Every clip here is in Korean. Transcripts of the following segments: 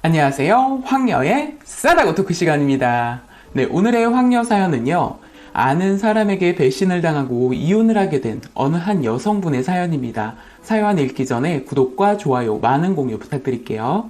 안녕하세요. 황녀의 싸다고 토크 시간입니다. 네, 오늘의 황녀 사연은요. 아는 사람에게 배신을 당하고 이혼을 하게 된 어느 한 여성분의 사연입니다. 사연 읽기 전에 구독과 좋아요, 많은 공유 부탁드릴게요.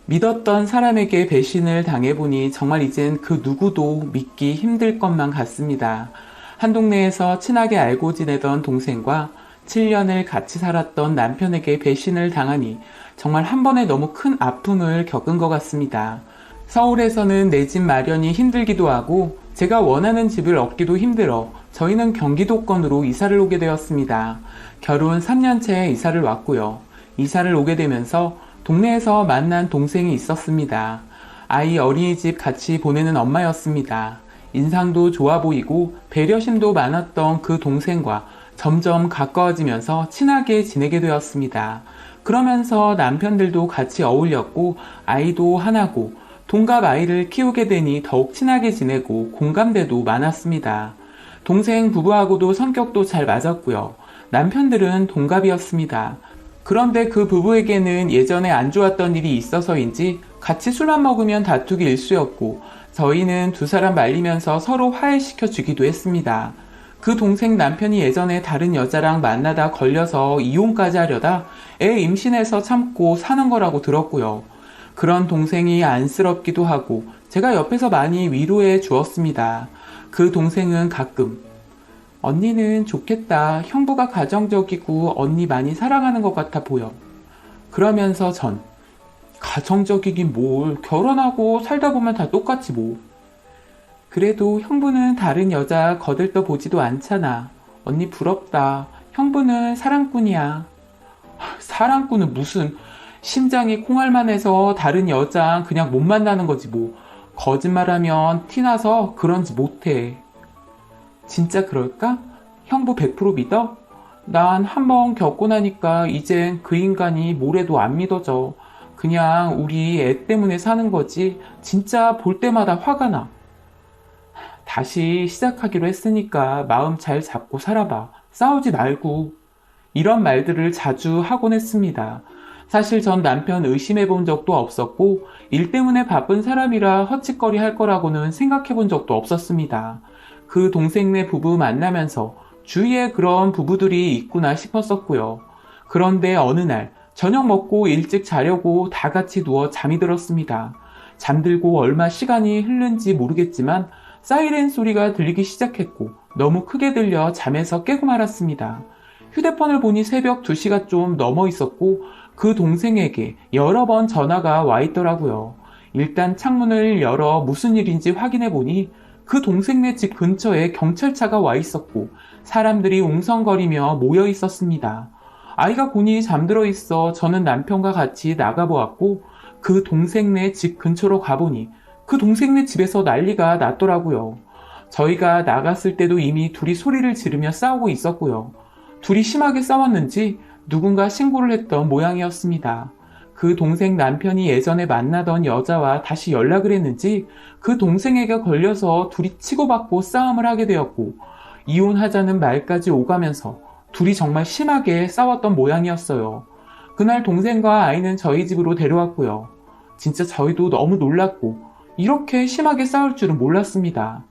믿었던 사람에게 배신을 당해보니 정말 이젠 그 누구도 믿기 힘들 것만 같습니다. 한 동네에서 친하게 알고 지내던 동생과 7년을 같이 살았던 남편에게 배신을 당하니 정말 한 번에 너무 큰 아픔을 겪은 것 같습니다. 서울에서는 내 집 마련이 힘들기도 하고 제가 원하는 집을 얻기도 힘들어 저희는 경기도권으로 이사를 오게 되었습니다. 결혼 3년째 이사를 왔고요. 이사를 오게 되면서 동네에서 만난 동생이 있었습니다. 아이 어린이집 같이 보내는 엄마였습니다. 인상도 좋아 보이고 배려심도 많았던 그 동생과 점점 가까워지면서 친하게 지내게 되었습니다. 그러면서 남편들도 같이 어울렸고 아이도 하나고 동갑 아이를 키우게 되니 더욱 친하게 지내고 공감대도 많았습니다. 동생 부부하고도 성격도 잘 맞았고요. 남편들은 동갑이었습니다. 그런데 그 부부에게는 예전에 안 좋았던 일이 있어서인지 같이 술만 먹으면 다투기 일쑤였고 저희는 두 사람 말리면서 서로 화해시켜 주기도 했습니다. 그 동생 남편이 예전에 다른 여자랑 만나다 걸려서 이혼까지 하려다 애 임신해서 참고 사는 거라고 들었고요. 그런 동생이 안쓰럽기도 하고 제가 옆에서 많이 위로해 주었습니다. 그 동생은 가끔 언니는 좋겠다. 형부가 가정적이고 언니 많이 사랑하는 것 같아 보여. 그러면서 전 가정적이긴 뭘, 결혼하고 살다 보면 다 똑같지 뭐. 그래도 형부는 다른 여자 거들떠 보지도 않잖아. 언니 부럽다. 형부는 사랑꾼이야. 사랑꾼은 무슨, 심장이 콩알만 해서 다른 여자 그냥 못 만나는 거지 뭐. 거짓말하면 티나서 그런지 못해. 진짜 그럴까? 형부 100% 믿어? 난 한번 겪고 나니까 이젠 그 인간이 뭐래도 안 믿어져. 그냥 우리 애 때문에 사는 거지. 진짜 볼 때마다 화가 나. 다시 시작하기로 했으니까 마음 잘 잡고 살아봐. 싸우지 말고. 이런 말들을 자주 하곤 했습니다. 사실 전 남편 의심해 본 적도 없었고 일 때문에 바쁜 사람이라 헛짓거리 할 거라고는 생각해 본 적도 없었습니다. 그 동생네 부부 만나면서 주위에 그런 부부들이 있구나 싶었었고요. 그런데 어느 날 저녁 먹고 일찍 자려고 다 같이 누워 잠이 들었습니다. 잠들고 얼마 시간이 흐른지 모르겠지만 사이렌 소리가 들리기 시작했고 너무 크게 들려 잠에서 깨고 말았습니다. 휴대폰을 보니 새벽 2시가 좀 넘어 있었고 그 동생에게 여러 번 전화가 와 있더라고요. 일단 창문을 열어 무슨 일인지 확인해 보니 그 동생네 집 근처에 경찰차가 와 있었고 사람들이 웅성거리며 모여 있었습니다. 아이가 곤히 잠들어 있어 저는 남편과 같이 나가보았고 그 동생네 집 근처로 가보니 그 동생네 집에서 난리가 났더라고요. 저희가 나갔을 때도 이미 둘이 소리를 지르며 싸우고 있었고요. 둘이 심하게 싸웠는지 누군가 신고를 했던 모양이었습니다. 그 동생 남편이 예전에 만나던 여자와 다시 연락을 했는지 그 동생에게 걸려서 둘이 치고받고 싸움을 하게 되었고 이혼하자는 말까지 오가면서 둘이 정말 심하게 싸웠던 모양이었어요. 그날 동생과 아이는 저희 집으로 데려왔고요. 진짜 저희도 너무 놀랐고 이렇게 심하게 싸울 줄은 몰랐습니다.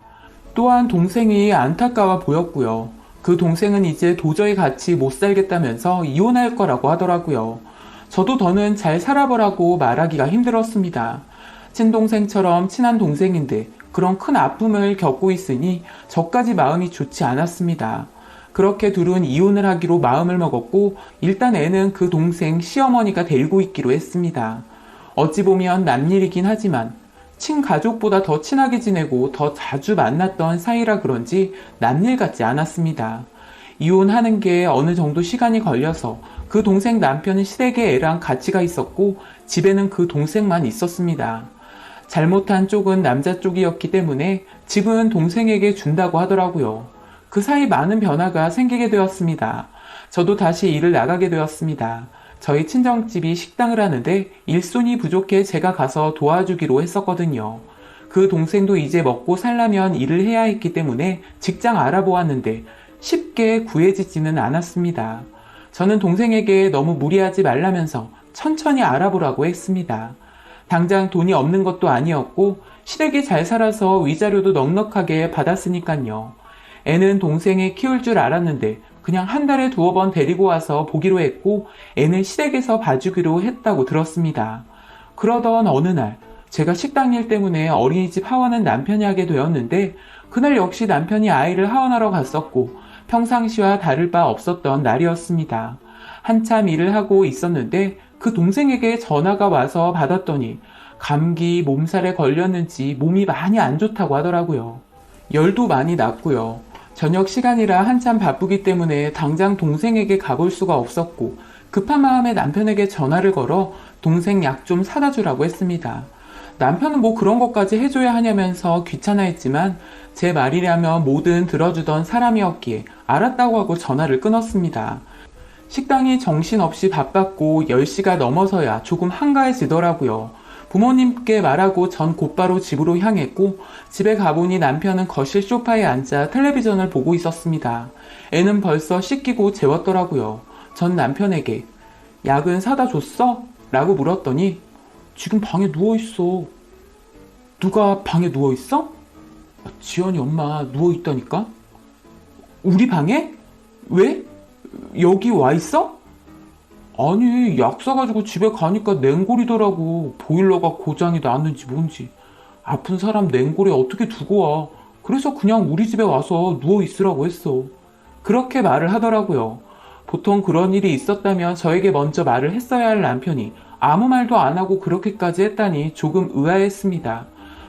또한 동생이 안타까워 보였고요. 그 동생은 이제 도저히 같이 못 살겠다면서 이혼할 거라고 하더라고요. 저도 더는 잘 살아보라고 말하기가 힘들었습니다. 친동생처럼 친한 동생인데 그런 큰 아픔을 겪고 있으니 저까지 마음이 좋지 않았습니다. 그렇게 둘은 이혼을 하기로 마음을 먹었고 일단 애는 그 동생 시어머니가 데리고 있기로 했습니다. 어찌 보면 남일이긴 하지만 친가족보다 더 친하게 지내고 더 자주 만났던 사이라 그런지 남일 같지 않았습니다. 이혼하는 게 어느 정도 시간이 걸려서 그 동생 남편은 시댁에 애랑 같이 가 있었고 집에는 그 동생만 있었습니다. 잘못한 쪽은 남자 쪽이었기 때문에 집은 동생에게 준다고 하더라고요. 그 사이 많은 변화가 생기게 되었습니다. 저도 다시 일을 나가게 되었습니다. 저희 친정집이 식당을 하는데 일손이 부족해 제가 가서 도와주기로 했었거든요. 그 동생도 이제 먹고 살려면 일을 해야 했기 때문에 직장 알아보았는데 쉽게 구해지지는 않았습니다. 저는 동생에게 너무 무리하지 말라면서 천천히 알아보라고 했습니다. 당장 돈이 없는 것도 아니었고 시댁이 잘 살아서 위자료도 넉넉하게 받았으니깐요. 애는 동생이 키울 줄 알았는데 그냥 한 달에 2번 데리고 와서 보기로 했고 애는 시댁에서 봐주기로 했다고 들었습니다. 그러던 어느 날 제가 식당 일 때문에 어린이집 하원은 남편이 하게 되었는데 그날 역시 남편이 아이를 하원하러 갔었고 평상시와 다를 바 없었던 날이었습니다. 한참 일을 하고 있었는데 그 동생에게 전화가 와서 받았더니 감기, 몸살에 걸렸는지 몸이 많이 안 좋다고 하더라고요. 열도 많이 났고요. 저녁 시간이라 한참 바쁘기 때문에 당장 동생에게 가볼 수가 없었고 급한 마음에 남편에게 전화를 걸어 동생 약 좀 사다 주라고 했습니다. 남편은 뭐 그런 것까지 해줘야 하냐면서 귀찮아했지만 제 말이라면 뭐든 들어주던 사람이었기에 알았다고 하고 전화를 끊었습니다. 식당이 정신없이 바빴고 10시가 넘어서야 조금 한가해지더라고요. 부모님께 말하고 전 곧바로 집으로 향했고 집에 가보니 남편은 거실 소파에 앉아 텔레비전을 보고 있었습니다. 애는 벌써 씻기고 재웠더라고요. 전 남편에게 약은 사다 줬어? 라고 물었더니 지금 방에 누워있어. 누가 방에 누워있어? 지연이 엄마 누워있다니까? 우리 방에? 왜? 여기 와있어? 아니 약 사가지고 집에 가니까 냉골이더라고. 보일러가 고장이 났는지 뭔지. 아픈 사람 냉골에 어떻게 두고 와. 그래서 그냥 우리 집에 와서 누워있으라고 했어. 그렇게 말을 하더라고요. 보통 그런 일이 있었다면 저에게 먼저 말을 했어야 할 남편이 아무 말도 안 하고 그렇게까지 했다니 조금 의아했습니다.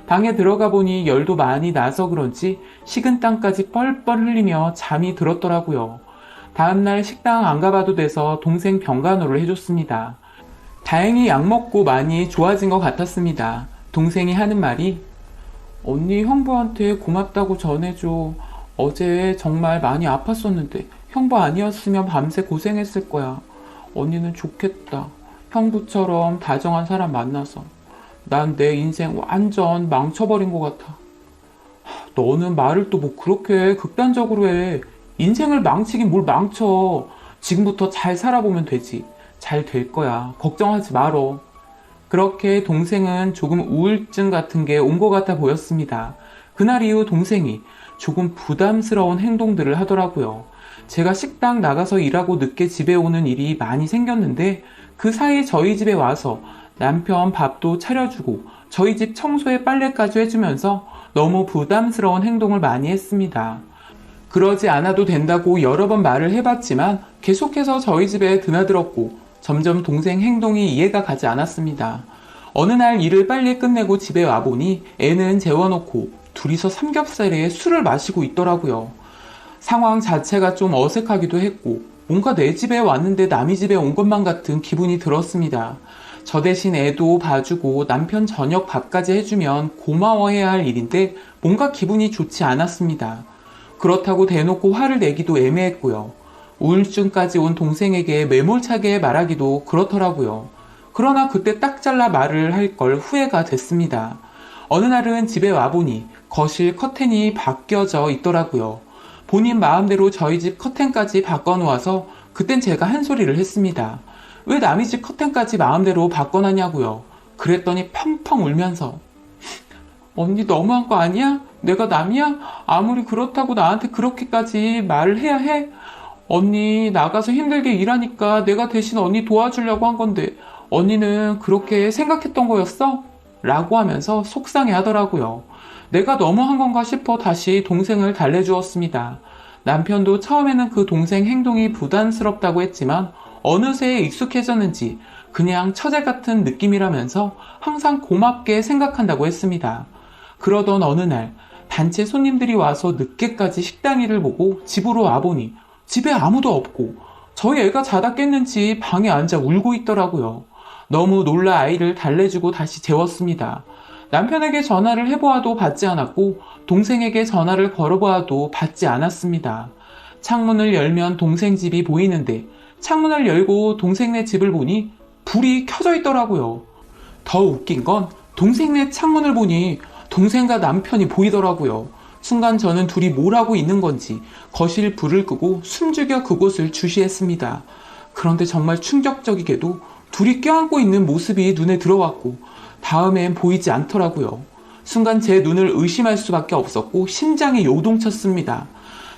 방에 들어가 보니 열도 많이 나서 그런지 식은땀까지 뻘뻘 흘리며 잠이 들었더라고요. 다음날 식당 안 가봐도 돼서 동생 병간호를 해줬습니다. 다행히 약 먹고 많이 좋아진 것 같았습니다. 동생이 하는 말이 언니 형부한테 고맙다고 전해줘. 어제 정말 많이 아팠었는데 형부 아니었으면 밤새 고생했을 거야. 언니는 좋겠다. 형부처럼 다정한 사람 만나서. 난 내 인생 완전 망쳐버린 것 같아. 너는 말을 또 뭐 그렇게 극단적으로 해. 인생을 망치긴 뭘 망쳐. 지금부터 잘 살아보면 되지. 잘 될 거야. 걱정하지 말어. 그렇게 동생은 조금 우울증 같은 게 온 것 같아 보였습니다. 그날 이후 동생이 조금 부담스러운 행동들을 하더라고요. 제가 식당 나가서 일하고 늦게 집에 오는 일이 많이 생겼는데 그 사이 저희 집에 와서 남편 밥도 차려주고 저희 집 청소에 빨래까지 해주면서 너무 부담스러운 행동을 많이 했습니다. 그러지 않아도 된다고 여러 번 말을 해봤지만 계속해서 저희 집에 드나들었고 점점 동생 행동이 이해가 가지 않았습니다. 어느 날 일을 빨리 끝내고 집에 와보니 애는 재워놓고 둘이서 삼겹살에 술을 마시고 있더라고요. 상황 자체가 좀 어색하기도 했고 뭔가 내 집에 왔는데 남의 집에 온 것만 같은 기분이 들었습니다. 저 대신 애도 봐주고 남편 저녁 밥까지 해주면 고마워해야 할 일인데 뭔가 기분이 좋지 않았습니다. 그렇다고 대놓고 화를 내기도 애매했고요. 우울증까지 온 동생에게 매몰차게 말하기도 그렇더라고요. 그러나 그때 딱 잘라 말을 할 걸 후회가 됐습니다. 어느 날은 집에 와보니 거실 커튼이 바뀌어져 있더라고요. 본인 마음대로 저희 집 커튼까지 바꿔놓아서 그땐 제가 한 소리를 했습니다. 왜 남의 집 커튼까지 마음대로 바꿔놨냐고요. 그랬더니 펑펑 울면서 언니 너무한 거 아니야? 내가 남이야? 아무리 그렇다고 나한테 그렇게까지 말을 해야 해? 언니 나가서 힘들게 일하니까 내가 대신 언니 도와주려고 한 건데 언니는 그렇게 생각했던 거였어? 라고 하면서 속상해 하더라고요. 내가 너무한 건가 싶어 다시 동생을 달래주었습니다. 남편도 처음에는 그 동생 행동이 부담스럽다고 했지만 어느새 익숙해졌는지 그냥 처제 같은 느낌이라면서 항상 고맙게 생각한다고 했습니다. 그러던 어느 날 단체 손님들이 와서 늦게까지 식당 일을 보고 집으로 와보니 집에 아무도 없고 저희 애가 자다 깼는지 방에 앉아 울고 있더라고요. 너무 놀라 아이를 달래주고 다시 재웠습니다. 남편에게 전화를 해보아도 받지 않았고 동생에게 전화를 걸어보아도 받지 않았습니다. 창문을 열면 동생 집이 보이는데 창문을 열고 동생네 집을 보니 불이 켜져 있더라고요. 더 웃긴 건 동생네 창문을 보니 동생과 남편이 보이더라고요. 순간 저는 둘이 뭘 하고 있는 건지 거실 불을 끄고 숨죽여 그곳을 주시했습니다. 그런데 정말 충격적이게도 둘이 껴안고 있는 모습이 눈에 들어왔고 다음엔 보이지 않더라고요. 순간 제 눈을 의심할 수밖에 없었고 심장이 요동쳤습니다.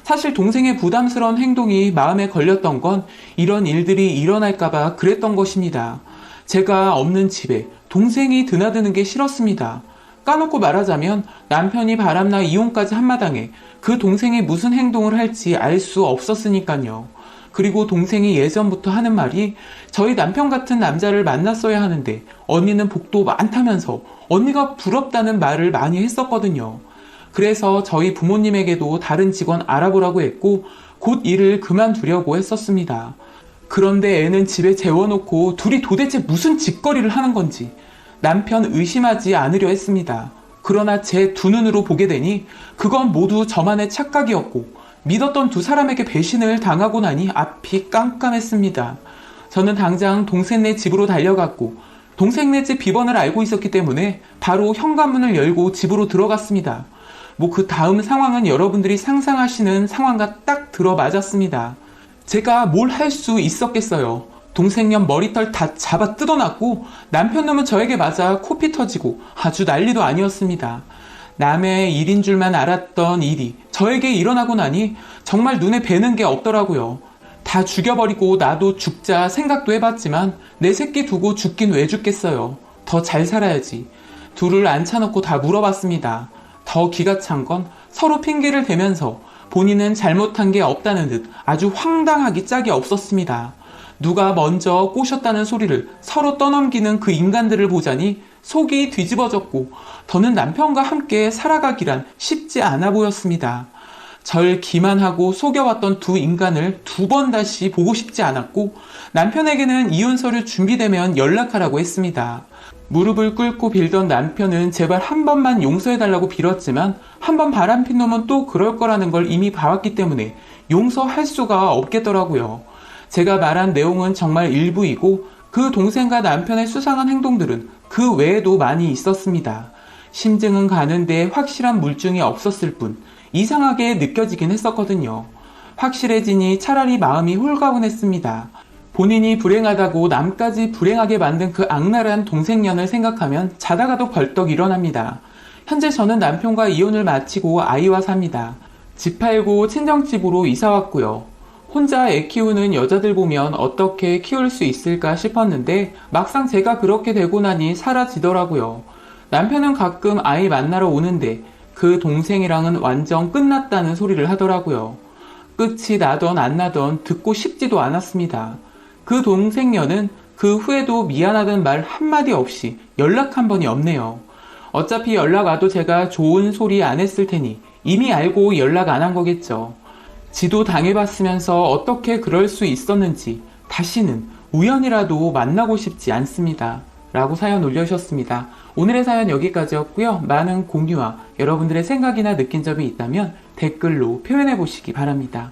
사실 동생의 부담스러운 행동이 마음에 걸렸던 건 이런 일들이 일어날까봐 그랬던 것입니다. 제가 없는 집에 동생이 드나드는 게 싫었습니다. 까놓고 말하자면 남편이 바람나 이혼까지 한마당에 그 동생이 무슨 행동을 할지 알 수 없었으니까요. 그리고 동생이 예전부터 하는 말이 저희 남편 같은 남자를 만났어야 하는데 언니는 복도 많다면서 언니가 부럽다는 말을 많이 했었거든요. 그래서 저희 부모님에게도 다른 직원 알아보라고 했고 곧 일을 그만두려고 했었습니다. 그런데 애는 집에 재워놓고 둘이 도대체 무슨 짓거리를 하는 건지 남편 의심하지 않으려 했습니다. 그러나 제 두 눈으로 보게 되니 그건 모두 저만의 착각이었고 믿었던 두 사람에게 배신을 당하고 나니 앞이 깜깜했습니다. 저는 당장 동생네 집으로 달려갔고 동생네 집 비번을 알고 있었기 때문에 바로 현관문을 열고 집으로 들어갔습니다. 그 다음 상황은 여러분들이 상상하시는 상황과 딱 들어맞았습니다. 제가 뭘 할 수 있었겠어요. 동생년 머리털 다 잡아 뜯어놨고 남편 놈은 저에게 맞아 코피 터지고 아주 난리도 아니었습니다. 남의 일인 줄만 알았던 일이 저에게 일어나고 나니 정말 눈에 뵈는 게 없더라고요. 다 죽여버리고 나도 죽자 생각도 해봤지만 내 새끼 두고 죽긴 왜 죽겠어요. 더 잘 살아야지. 둘을 앉혀놓고 다 물어봤습니다. 더 기가 찬 건 서로 핑계를 대면서 본인은 잘못한 게 없다는 듯 아주 황당하기 짝이 없었습니다. 누가 먼저 꼬셨다는 소리를 서로 떠넘기는 그 인간들을 보자니 속이 뒤집어졌고 더는 남편과 함께 살아가기란 쉽지 않아 보였습니다. 절 기만하고 속여왔던 두 인간을 두 번 다시 보고 싶지 않았고 남편에게는 이혼 서류 준비되면 연락하라고 했습니다. 무릎을 꿇고 빌던 남편은 제발 한 번만 용서해달라고 빌었지만 한 번 바람핀 놈은 또 그럴 거라는 걸 이미 봐왔기 때문에 용서할 수가 없겠더라고요. 제가 말한 내용은 정말 일부이고 그 동생과 남편의 수상한 행동들은 그 외에도 많이 있었습니다. 심증은 가는데 확실한 물증이 없었을 뿐 이상하게 느껴지긴 했었거든요. 확실해지니 차라리 마음이 홀가분했습니다. 본인이 불행하다고 남까지 불행하게 만든 그 악랄한 동생년을 생각하면 자다가도 벌떡 일어납니다. 현재 저는 남편과 이혼을 마치고 아이와 삽니다. 집 팔고 친정집으로 이사 왔고요. 혼자 애 키우는 여자들 보면 어떻게 키울 수 있을까 싶었는데 막상 제가 그렇게 되고 나니 사라지더라고요. 남편은 가끔 아이 만나러 오는데 그 동생이랑은 완전 끝났다는 소리를 하더라고요. 끝이 나던 안 나던 듣고 싶지도 않았습니다. 그 동생녀는 그 후에도 미안하다는 말 한마디 없이 연락 한 번이 없네요. 어차피 연락 와도 제가 좋은 소리 안 했을 테니 이미 알고 연락 안 한 거겠죠. 지도 당해봤으면서 어떻게 그럴 수 있었는지 다시는 우연이라도 만나고 싶지 않습니다. 라고 사연 올려주셨습니다. 오늘의 사연 여기까지였고요. 많은 공유와 여러분들의 생각이나 느낀 점이 있다면 댓글로 표현해 보시기 바랍니다.